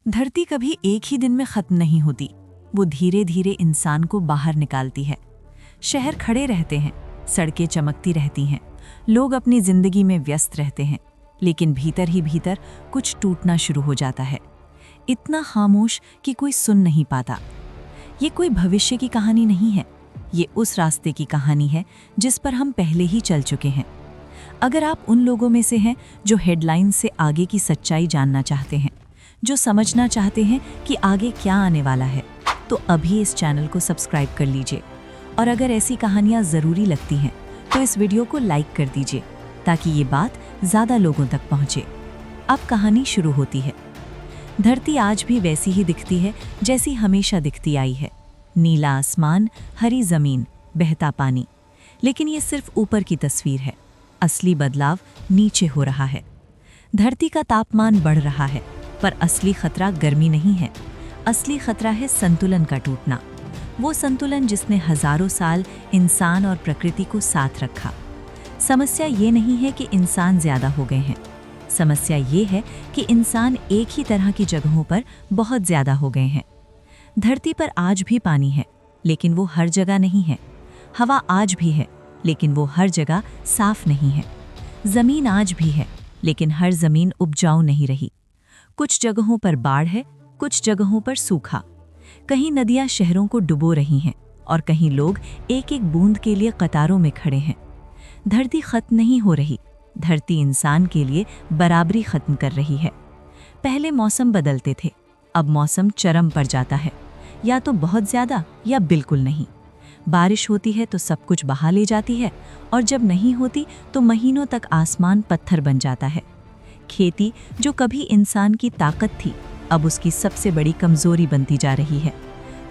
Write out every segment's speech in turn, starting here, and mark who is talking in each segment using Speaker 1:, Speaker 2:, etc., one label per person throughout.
Speaker 1: धरती कभी एक ही दिन में खत्म नहीं होती। वो धीरे धीरे इंसान को बाहर निकालती है। शहर खड़े रहते हैं, सड़कें चमकती रहती हैं, लोग अपनी जिंदगी में व्यस्त रहते हैं, लेकिन भीतर ही भीतर कुछ टूटना शुरू हो जाता है। इतना खामोश कि कोई सुन नहीं पाता। ये कोई भविष्य की कहानी नहीं है, ये उस रास्ते की कहानी है जिस पर हम पहले ही चल चुके हैं। अगर आप उन लोगों में से हैं जो हेडलाइन से आगे की सच्चाई जानना चाहते हैं, जो समझना चाहते हैं कि आगे क्या आने वाला है, तो अभी इस चैनल को सब्सक्राइब कर लीजिए। और अगर ऐसी कहानियां ज़रूरी लगती हैं तो इस वीडियो को लाइक कर दीजिए ताकि ये बात ज़्यादा लोगों तक पहुंचे। अब कहानी शुरू होती है। धरती आज भी वैसी ही दिखती है जैसी हमेशा दिखती आई है। नीला आसमान, हरी ज़मीन, बहता पानी। लेकिन ये सिर्फ ऊपर की तस्वीर है। असली बदलाव नीचे हो रहा है। धरती का तापमान बढ़ रहा है, पर असली खतरा गर्मी नहीं है। असली खतरा है संतुलन का टूटना। वो संतुलन जिसने हजारों साल इंसान और प्रकृति को साथ रखा। समस्या ये नहीं है कि इंसान ज्यादा हो गए हैं। समस्या ये है कि इंसान एक ही तरह की जगहों पर बहुत ज्यादा हो गए हैं। धरती पर आज भी पानी है, लेकिन वो हर जगह नहीं है। हवा आज भी है, लेकिन वो हर जगह साफ नहीं है। जमीन आज भी है, लेकिन हर जमीन उपजाऊ नहीं रही। कुछ जगहों पर बाढ़ है, कुछ जगहों पर सूखा। कहीं नदियां शहरों को डुबो रही हैं और कहीं लोग एक एक बूंद के लिए कतारों में खड़े हैं। धरती खत्म नहीं हो रही, धरती इंसान के लिए बराबरी खत्म कर रही है। पहले मौसम बदलते थे, अब मौसम चरम पर जाता है। या तो बहुत ज्यादा या बिल्कुल नहीं। बारिश होती है तो सब कुछ बहा ले जाती है, और जब नहीं होती तो महीनों तक आसमान पत्थर बन जाता है। खेती जो कभी इंसान की ताकत थी, अब उसकी सबसे बड़ी कमजोरी बनती जा रही है।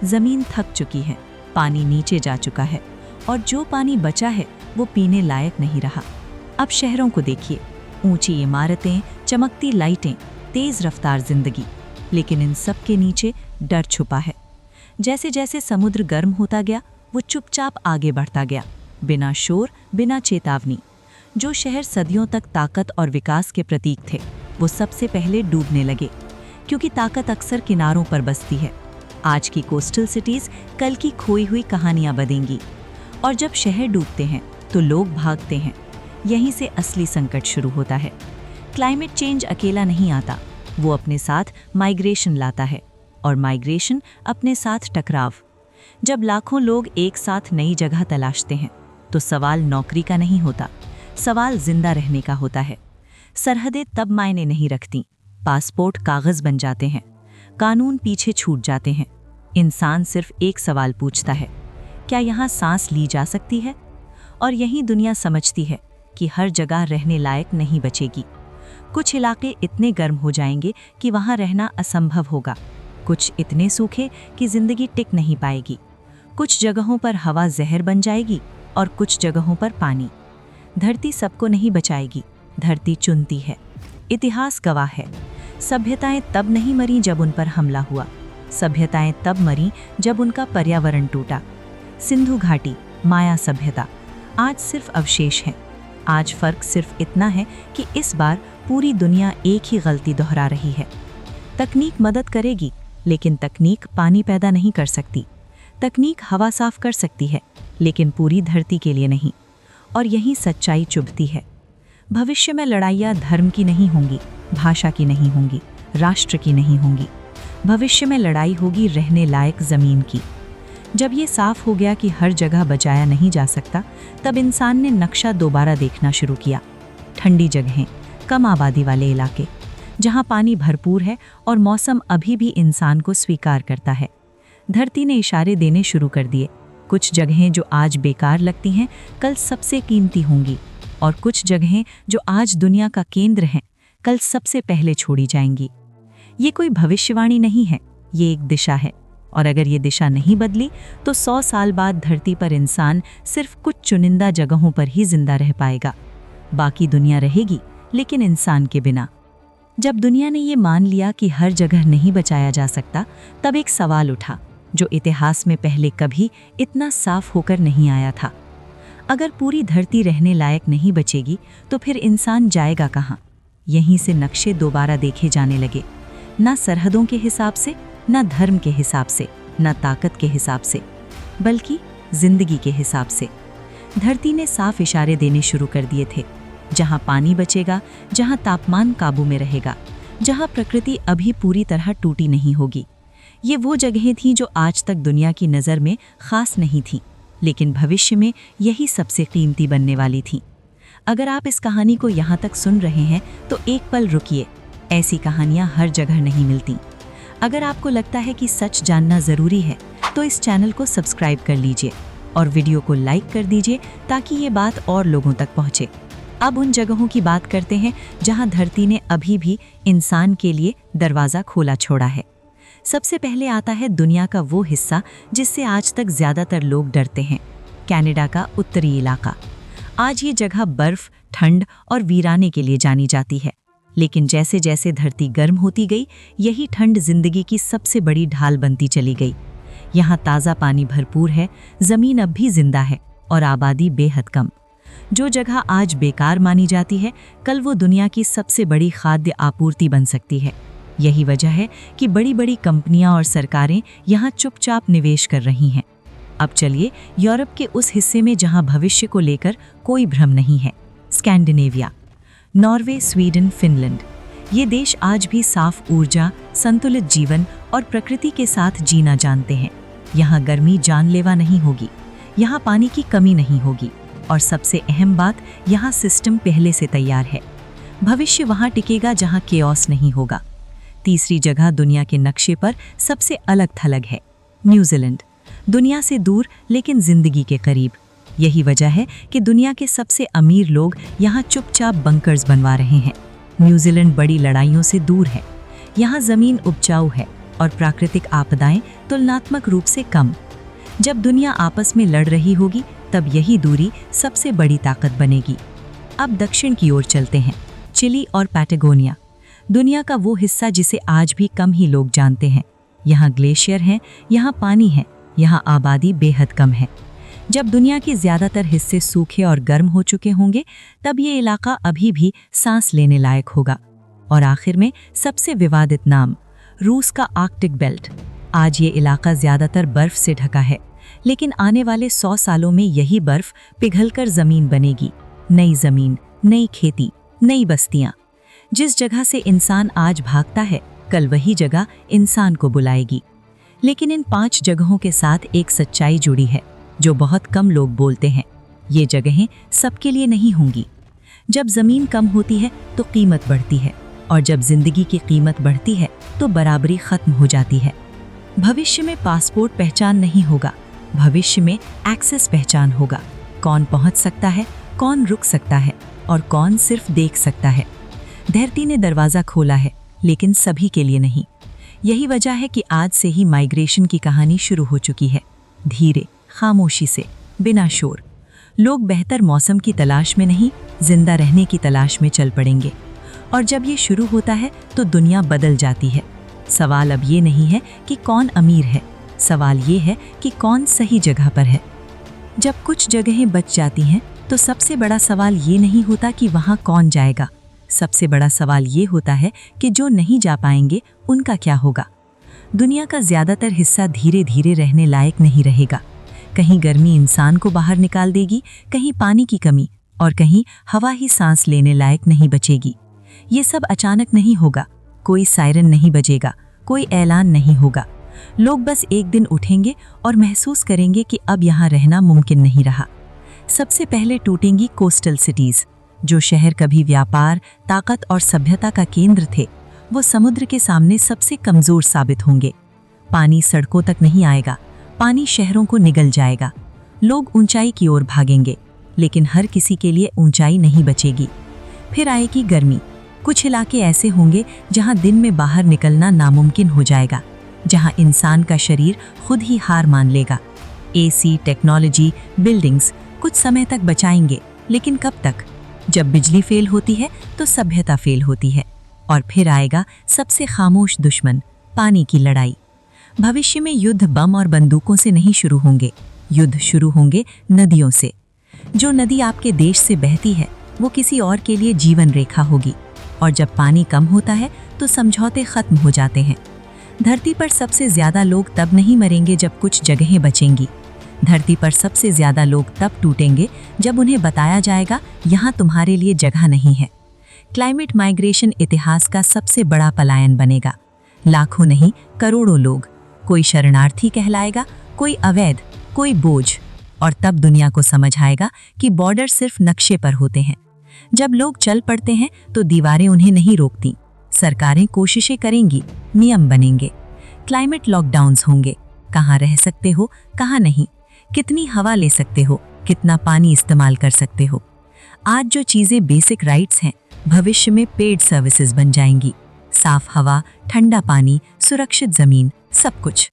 Speaker 1: जमीन थक चुकी है, पानी नीचे जा चुका है, और जो पानी बचा है वो पीने लायक नहीं रहा। अब शहरों को देखिए, ऊंची इमारतें, चमकती लाइटें, तेज रफ्तार जिंदगी, लेकिन इन सब के नीचे डर छुपा है। जैसे जैसे समुद्र गर्म होता गया, वो चुपचाप आगे बढ़ता गया, बिना शोर, बिना चेतावनी। जो शहर सदियों तक ताकत और विकास के प्रतीक थे, वो सबसे पहले डूबने लगे, क्योंकि ताकत अक्सर किनारों पर बसती है। आज की कोस्टल सिटीज कल की खोई हुई कहानियां बनेंगी। और जब शहर डूबते हैं तो लोग भागते हैं। यहीं से असली संकट शुरू होता है। क्लाइमेट चेंज अकेला नहीं आता, वो अपने साथ माइग्रेशन लाता है, और माइग्रेशन अपने साथ टकराव। जब लाखों लोग एक साथ नई जगह तलाशते हैं तो सवाल नौकरी का नहीं होता, सवाल जिंदा रहने का होता है। सरहदें तब मायने नहीं रखती, पासपोर्ट कागज बन जाते हैं, कानून पीछे छूट जाते हैं। इंसान सिर्फ एक सवाल पूछता है, क्या यहाँ सांस ली जा सकती है? और यही दुनिया समझती है कि हर जगह रहने लायक नहीं बचेगी। कुछ इलाके इतने गर्म हो जाएंगे कि वहाँ रहना असंभव होगा, कुछ इतने सूखे कि जिंदगी टिक नहीं पाएगी। कुछ जगहों पर हवा जहर बन जाएगी और कुछ जगहों पर पानी। धरती सबको नहीं बचाएगी, धरती चुनती है। इतिहास गवाह है, सभ्यताएं तब नहीं मरी जब उन पर हमला हुआ, सभ्यताएं तब मरी जब उनका पर्यावरण टूटा। सिंधु घाटी, माया सभ्यता, आज सिर्फ अवशेष है। आज फर्क सिर्फ इतना है कि इस बार पूरी दुनिया एक ही गलती दोहरा रही है। तकनीक मदद करेगी, लेकिन तकनीक पानी पैदा नहीं कर सकती। तकनीक हवा साफ कर सकती है, लेकिन पूरी धरती के लिए नहीं। और यही सच्चाई चुभती है। भविष्य में लड़ाइयाँ धर्म की नहीं होंगी, भाषा की नहीं होंगी, राष्ट्र की नहीं होंगी। भविष्य में लड़ाई होगी रहने लायक ज़मीन की। जब ये साफ हो गया कि हर जगह बचाया नहीं जा सकता, तब इंसान ने नक्शा दोबारा देखना शुरू किया। ठंडी जगहें, कम आबादी वाले इलाके, जहाँ पानी भरपूर है और मौसम अभी भी इंसान को स्वीकार करता है। धरती ने इशारे देने शुरू कर दिए। कुछ जगहें जो आज बेकार लगती हैं, कल सबसे कीमती होंगी, और कुछ जगहें जो आज दुनिया का केंद्र हैं, कल सबसे पहले छोड़ी जाएंगी। ये कोई भविष्यवाणी नहीं है, ये एक दिशा है। और अगर ये दिशा नहीं बदली तो 100 साल बाद धरती पर इंसान सिर्फ कुछ चुनिंदा जगहों पर ही जिंदा रह पाएगा। बाकी दुनिया रहेगी, लेकिन इंसान के बिना। जब दुनिया ने ये मान लिया कि हर जगह नहीं बचाया जा सकता, तब एक सवाल उठा जो इतिहास में पहले कभी इतना साफ होकर नहीं आया था। अगर पूरी धरती रहने लायक नहीं बचेगी तो फिर इंसान जाएगा कहाँ? यहीं से नक्शे दोबारा देखे जाने लगे। ना सरहदों के हिसाब से, ना धर्म के हिसाब से, ना ताकत के हिसाब से, बल्कि जिंदगी के हिसाब से। धरती ने साफ इशारे देने शुरू कर दिए थे। जहां पानी बचेगा, जहां तापमान काबू में रहेगा, जहां प्रकृति अभी पूरी तरह टूटी नहीं होगी। ये वो जगहें थीं जो आज तक दुनिया की नज़र में खास नहीं थीं, लेकिन भविष्य में यही सबसे कीमती बनने वाली थीं। अगर आप इस कहानी को यहाँ तक सुन रहे हैं तो एक पल रुकिए। ऐसी कहानियाँ हर जगह नहीं मिलती। अगर आपको लगता है कि सच जानना ज़रूरी है तो इस चैनल को सब्सक्राइब कर लीजिए और वीडियो को लाइक कर दीजिए ताकि ये बात और लोगों तक पहुँचे। अब उन जगहों की बात करते हैं जहाँ धरती ने अभी भी इंसान के लिए दरवाज़ा खोला छोड़ा है। सबसे पहले आता है दुनिया का वो हिस्सा जिससे आज तक ज़्यादातर लोग डरते हैं, कनाडा का उत्तरी इलाका। आज ये जगह बर्फ, ठंड और वीराने के लिए जानी जाती है, लेकिन जैसे जैसे धरती गर्म होती गई, यही ठंड जिंदगी की सबसे बड़ी ढाल बनती चली गई। यहाँ ताज़ा पानी भरपूर है, ज़मीन अब भी जिंदा है और आबादी बेहद कम। जो जगह आज बेकार मानी जाती है, कल वो दुनिया की सबसे बड़ी खाद्य आपूर्ति बन सकती है। यही वजह है कि बड़ी बड़ी कंपनियां और सरकारें यहाँ चुपचाप निवेश कर रही हैं। अब चलिए यूरोप के उस हिस्से में जहां भविष्य को लेकर कोई भ्रम नहीं है, स्कैंडिनेविया। नॉर्वे, स्वीडन, फिनलैंड, ये देश आज भी साफ ऊर्जा, संतुलित जीवन और प्रकृति के साथ जीना जानते हैं। यहाँ गर्मी जानलेवा नहीं होगी, यहाँ पानी की कमी नहीं होगी और सबसे अहम बात, यहाँ सिस्टम पहले से तैयार है। भविष्य वहाँ टिकेगा जहाँ केओस नहीं होगा। तीसरी जगह दुनिया के नक्शे पर सबसे अलग थलग है, न्यूजीलैंड। दुनिया से दूर लेकिन जिंदगी के करीब। यही वजह है कि दुनिया के सबसे अमीर लोग यहाँ चुपचाप बंकर्स बनवा रहे हैं। न्यूजीलैंड बड़ी लड़ाइयों से दूर है, यहाँ ज़मीन उपजाऊ है और प्राकृतिक आपदाएं तुलनात्मक रूप से कम। जब दुनिया आपस में लड़ रही होगी तब यही दूरी सबसे बड़ी ताकत बनेगी। अब दक्षिण की ओर चलते हैं, चिली और पैटागोनिया। दुनिया का वो हिस्सा जिसे आज भी कम ही लोग जानते हैं। यहाँ ग्लेशियर हैं, यहाँ पानी है, यहाँ आबादी बेहद कम है। जब दुनिया के ज़्यादातर हिस्से सूखे और गर्म हो चुके होंगे तब ये इलाका अभी भी सांस लेने लायक होगा। और आखिर में सबसे विवादित नाम, रूस का आर्कटिक बेल्ट। आज ये इलाका ज़्यादातर बर्फ से ढका है, लेकिन आने वाले 100 सालों में यही बर्फ पिघलकर ज़मीन बनेगी। नई ज़मीन, नई खेती, नई बस्तियाँ। जिस जगह से इंसान आज भागता है, कल वही जगह इंसान को बुलाएगी। लेकिन इन 5 जगहों के साथ एक सच्चाई जुड़ी है जो बहुत कम लोग बोलते हैं। ये जगहें सबके लिए नहीं होंगी। जब ज़मीन कम होती है तो कीमत बढ़ती है, और जब जिंदगी की कीमत बढ़ती है तो बराबरी खत्म हो जाती है। भविष्य में पासपोर्ट पहचान नहीं होगा, भविष्य में एक्सेस पहचान होगा। कौन पहुंच सकता है, कौन रुक सकता है और कौन सिर्फ देख सकता है। धरती ने दरवाज़ा खोला है, लेकिन सभी के लिए नहीं। यही वजह है कि आज से ही माइग्रेशन की कहानी शुरू हो चुकी है। धीरे, खामोशी से, बिना शोर। लोग बेहतर मौसम की तलाश में नहीं, जिंदा रहने की तलाश में चल पड़ेंगे। और जब ये शुरू होता है तो दुनिया बदल जाती है। सवाल अब ये नहीं है कि कौन अमीर है, सवाल ये है कि कौन सही जगह पर है। जब कुछ जगहें बच जाती हैं तो सबसे बड़ा सवाल ये नहीं होता कि वहाँ कौन जाएगा। सबसे बड़ा सवाल ये होता है कि जो नहीं जा पाएंगे उनका क्या होगा। दुनिया का ज़्यादातर हिस्सा धीरे धीरे रहने लायक नहीं रहेगा। कहीं गर्मी इंसान को बाहर निकाल देगी, कहीं पानी की कमी, और कहीं हवा ही सांस लेने लायक नहीं बचेगी। ये सब अचानक नहीं होगा, कोई सायरन नहीं बजेगा, कोई ऐलान नहीं होगा। लोग बस एक दिन उठेंगे और महसूस करेंगे कि अब यहाँ रहना मुमकिन नहीं रहा। सबसे पहले टूटेंगी कोस्टल सिटीज़। जो शहर कभी व्यापार, ताकत और सभ्यता का केंद्र थे, वो समुद्र के सामने सबसे कमज़ोर साबित होंगे। पानी सड़कों तक नहीं आएगा, पानी शहरों को निगल जाएगा। लोग ऊंचाई की ओर भागेंगे, लेकिन हर किसी के लिए ऊंचाई नहीं बचेगी। फिर आएगी गर्मी। कुछ इलाके ऐसे होंगे जहां दिन में बाहर निकलना नामुमकिन हो जाएगा, जहां इंसान का शरीर खुद ही हार मान लेगा। एसी, टेक्नोलॉजी, बिल्डिंग्स कुछ समय तक बचाएंगे, लेकिन कब तक? जब बिजली फेल होती है तो सभ्यता फेल होती है। और फिर आएगा सबसे खामोश दुश्मन, पानी की लड़ाई। भविष्य में युद्ध बम और बंदूकों से नहीं शुरू होंगे, युद्ध शुरू होंगे नदियों से। जो नदी आपके देश से बहती है वो किसी और के लिए जीवन रेखा होगी। और जब पानी कम होता है तो तो समझौते खत्म हो जाते हैं। धरती पर सबसे ज्यादा लोग तब नहीं मरेंगे जब कुछ जगहें बचेंगी। धरती पर सबसे ज्यादा लोग तब टूटेंगे जब उन्हें बताया जाएगा यहाँ तुम्हारे लिए जगह नहीं है। क्लाइमेट माइग्रेशन इतिहास का सबसे बड़ा पलायन बनेगा। लाखों नहीं, करोड़ों लोग, कोई शरणार्थी कहलाएगा, कोई अवैध, कोई बोझ। और तब दुनिया को समझ आएगा कि बॉर्डर सिर्फ नक्शे पर होते हैं। जब लोग चल पड़ते हैं तो दीवारें उन्हें नहीं रोकती। सरकारें कोशिशें करेंगी, नियम बनेंगे, क्लाइमेट लॉकडाउन्स होंगे। कहाँ रह सकते हो, कहाँ नहीं, कितनी हवा ले सकते हो, कितना पानी इस्तेमाल कर सकते हो। आज जो चीजें बेसिक राइट्स हैं, भविष्य में पेड सर्विसेज बन जाएंगी। साफ हवा, ठंडा पानी, सुरक्षित जमीन, सब कुछ।